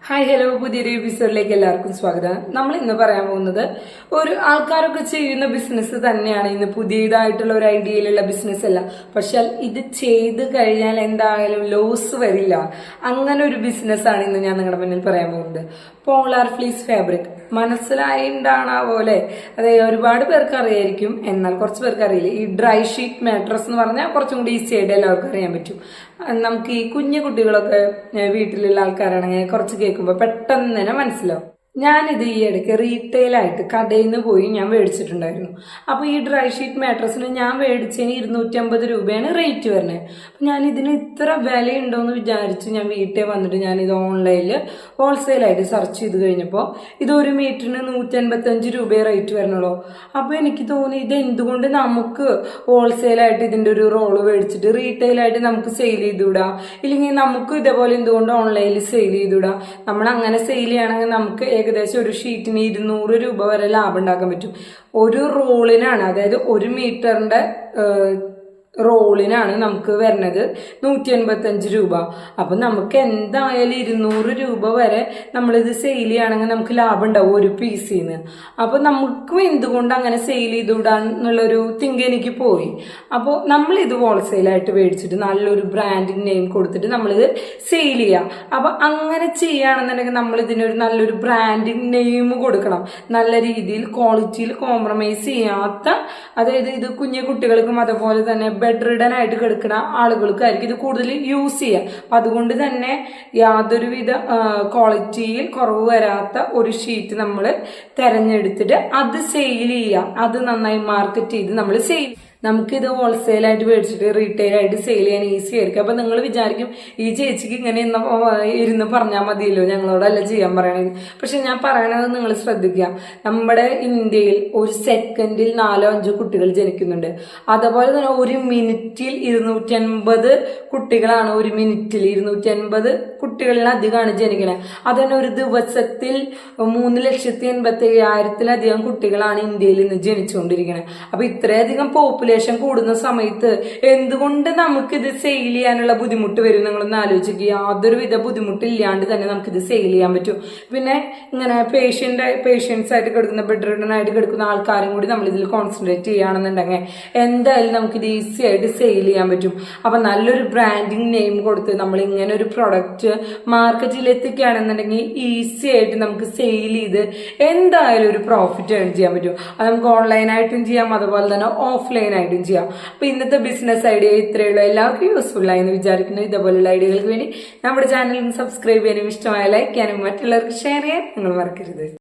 Hi hello, പുതിയൊരു എപ്പിസോഡിലേക്ക് എല്ലാവർക്കും സ്വാഗതം. നമ്മൾ ഇന്ന് പറയാൻ പോകുന്നത് ഒരു ആൾക്കാരൊക്കെ ചെയ്യുന്ന ബിസിനസ് തന്നെയാണ്. ഇന്ന് പുതിയതായിട്ടുള്ള ഒരു ഐഡിയയിലുള്ള ബിസിനസ് അല്ല, പക്ഷെ ഇത് ചെയ്ത് കഴിഞ്ഞാൽ എന്തായാലും ലോസ് വരില്ല. അങ്ങനെ ഒരു ബിസിനസ്സാണ് ഇന്ന് ഞാൻ നിങ്ങളുടെ മുന്നിൽ പറയാൻ പോകുന്നത്. പോളാർ ഫ്ലീസ് ഫാബ്രിക് മനസ്സിലായിണ്ടാണ് പോലെ അതായത് ഒരുപാട് പേർക്ക് അറിയായിരിക്കും, എന്നാൽ കുറച്ച് പേർക്ക് അറിയില്ല. ഈ ഡ്രൈ ഷീറ്റ് മാട്രസ് എന്ന് പറഞ്ഞാൽ കുറച്ചും കൂടി ഈസി ആയിട്ട് എല്ലാവർക്കും അറിയാൻ പറ്റും. നമുക്ക് ഈ കുഞ്ഞു കുട്ടികളൊക്കെ വീട്ടിലുള്ള ആൾക്കാരാണെങ്കിൽ കുറച്ച് കേൾക്കുമ്പോൾ പെട്ടെന്ന് തന്നെ മനസ്സിലാവും. ഞാനിത് ഈ ഇടയ്ക്ക് റീറ്റെയിലായിട്ട് കടയിൽ നിന്ന് പോയി ഞാൻ മേടിച്ചിട്ടുണ്ടായിരുന്നു. അപ്പോൾ ഈ ഡ്രൈ ഷീറ്റ് മാട്രസിന് ഞാൻ മേടിച്ചതിന് 250 രൂപയാണ് റേറ്റ് വരുന്നത്. അപ്പം ഞാൻ ഇതിന് ഇത്ര വിലയുണ്ടോയെന്ന് വിചാരിച്ച് ഞാൻ വീട്ടിൽ വന്നിട്ട് ഞാനിത് ഓൺലൈനിൽ ഹോൾസെയിലായിട്ട് സെർച്ച് ചെയ്ത് കഴിഞ്ഞപ്പോൾ ഇത് 1 മീറ്ററിന് 155 രൂപയെ റേറ്റ് വരണുള്ളൂ. അപ്പോൾ എനിക്ക് തോന്നി, ഇത് എന്തുകൊണ്ട് നമുക്ക് ഹോൾസെയിലായിട്ട് ഇതിൻ്റെ ഒരു റോള് മേടിച്ചിട്ട് റീറ്റെയിലായിട്ട് നമുക്ക് സെയിൽ ചെയ്തുവിടാം, ഇല്ലെങ്കിൽ നമുക്ക് ഇതേപോലെ എന്തുകൊണ്ട് ഓൺലൈനിൽ സെയിൽ ചെയ്തുവിടാം. നമ്മൾ അങ്ങനെ സെയിൽ ചെയ്യുകയാണെങ്കിൽ നമുക്ക് ഏകദേശം ഒരു ഷീറ്റിന് 200 രൂപ വരെ ലാഭം ഉണ്ടാക്കാൻ പറ്റും. ഒരു റോളിനാണ്, അതായത് 1 മീറ്ററിന്റെ റോളിനാണ് നമുക്ക് വരുന്നത് 185 രൂപ. അപ്പൊ നമുക്ക് എന്തായാലും 200 രൂപ വരെ നമ്മളിത് സെയിൽ ചെയ്യുകയാണെങ്കിൽ നമുക്ക് ലാഭം ഉണ്ടാവും ഒരു പീസിന്ന്. അപ്പൊ നമുക്കും എന്തുകൊണ്ട് അങ്ങനെ സെയിൽ ചെയ്തുവിടാന്നുള്ളൊരു തിങ്ക് എനിക്ക് പോയി. അപ്പോൾ നമ്മളിത് ഹോൾസെയിലായിട്ട് മേടിച്ചിട്ട് നല്ലൊരു ബ്രാൻഡിങ് നെയിം കൊടുത്തിട്ട് നമ്മളിത് സെയിൽ ചെയ്യാം. അപ്പൊ അങ്ങനെ ചെയ്യുകയാണെന്നുണ്ടെങ്കിൽ നമ്മൾ ഇതിനൊരു നല്ലൊരു ബ്രാൻഡിങ് നെയിം കൊടുക്കണം. നല്ല രീതിയിൽ ക്വാളിറ്റിയിൽ കോംപ്രമൈസ് ചെയ്യാത്ത, അതായത് ഇത് കുഞ്ഞു കുട്ടികൾക്കും അതുപോലെ തന്നെ ബെഡ് റിഡൻ ആയിട്ട് കിടക്കുന്ന ആളുകൾക്കായിരിക്കും ഇത് കൂടുതൽ യൂസ് ചെയ്യുക. അപ്പം അതുകൊണ്ട് തന്നെ യാതൊരുവിധ ക്വാളിറ്റിയിൽ കുറവ് വരാത്ത ഒരു ഷീറ്റ് നമ്മൾ തിരഞ്ഞെടുത്തിട്ട് അത് സെയിൽ ചെയ്യുക. അത് നന്നായി മാർക്കറ്റ് ചെയ്ത് നമ്മൾ സെയിൽ. നമുക്കിത് ഹോൾസെയിലായിട്ട് മേടിച്ചിട്ട് റീറ്റെയിലായിട്ട് സെയിൽ ചെയ്യാൻ ഈസി ആയിരിക്കും. അപ്പം നിങ്ങൾ വിചാരിക്കും, ഈ ചേച്ചിക്ക് ഇങ്ങനെ ഇരുന്ന് പറഞ്ഞാൽ മതിയല്ലോ, ഞങ്ങളോടല്ല ചെയ്യാൻ പറയണത്. പക്ഷെ ഞാൻ പറയണത് നിങ്ങൾ ശ്രദ്ധിക്കുക. നമ്മുടെ ഇന്ത്യയിൽ ഒരു സെക്കൻഡിൽ 4-5 കുട്ടികൾ ജനിക്കുന്നുണ്ട്. അതുപോലെ തന്നെ ഒരു മിനിറ്റിൽ 250 കുട്ടികളാണ്. ഒരു മിനിറ്റിൽ 250 കുട്ടികളിലധികമാണ് ജനിക്കുന്നത്. അതുതന്നെ ഒരു ദിവസത്തിൽ 3,87,000-ത്തിലധികം കുട്ടികളാണ് ഇന്ത്യയിൽ ഇന്ന് ജനിച്ചുകൊണ്ടിരിക്കുന്നത്. അപ്പൊ ഇത്രയധികം പോപ്പുലേഷൻ കൂടുന്ന സമയത്ത് എന്തുകൊണ്ട് നമുക്കിത് സെയിൽ ചെയ്യാനുള്ള ബുദ്ധിമുട്ട് വരും? നിങ്ങളൊന്ന് ആലോചിക്കുക. യാതൊരുവിധ ബുദ്ധിമുട്ടില്ലാണ്ട് തന്നെ നമുക്കിത് സെയിൽ ചെയ്യാൻ പറ്റും. പിന്നെ ഇങ്ങനെ പേഷ്യൻസ് ആയിട്ട് കിടക്കുന്ന, ബെഡ് റിഡൻ ആയിട്ട് കിടക്കുന്ന ആൾക്കാരും കൂടി നമ്മൾ ഇതിൽ കോൺസെൻട്രേറ്റ് ചെയ്യുകയാണെന്നുണ്ടെങ്കിൽ എന്തായാലും നമുക്കിത് ഈസി ആയിട്ട് സെയിൽ ചെയ്യാൻ പറ്റും. അപ്പൊ നല്ലൊരു ബ്രാൻഡിങ് നെയിം കൊടുത്ത് നമ്മൾ ഇങ്ങനെ ഒരു പ്രൊഡക്റ്റ് മാർക്കറ്റിൽ എത്തിക്കുകയാണെന്നുണ്ടെങ്കിൽ ഈസി ആയിട്ട് നമുക്ക് സെയിൽ ചെയ്ത് എന്തായാലും ഒരു പ്രോഫിറ്റ് ഏൺ ചെയ്യാൻ പറ്റും. അത് നമുക്ക് ഓൺലൈനായിട്ടും ചെയ്യാം, അതുപോലെ തന്നെ ഓഫ്ലൈൻ ആയിട്ടും ചെയ്യാം. അപ്പൊ ഇന്നത്തെ ബിസിനസ് ഐഡിയ ഇത്രയുള്ള എല്ലാവർക്കും യൂസ്ഫുൾ ആയെന്ന് വിചാരിക്കുന്നു. ഇതുപോലുള്ള ഐഡിയകൾക്ക് വേണ്ടി നമ്മുടെ ചാനൽ സബ്സ്ക്രൈബ് ചെയ്യാനും ഇഷ്ടമായ ലൈക്ക് ചെയ്യാനും മറ്റുള്ളവർക്ക് ഷെയർ ചെയ്യാൻ നിങ്ങൾ മറക്കരുത്.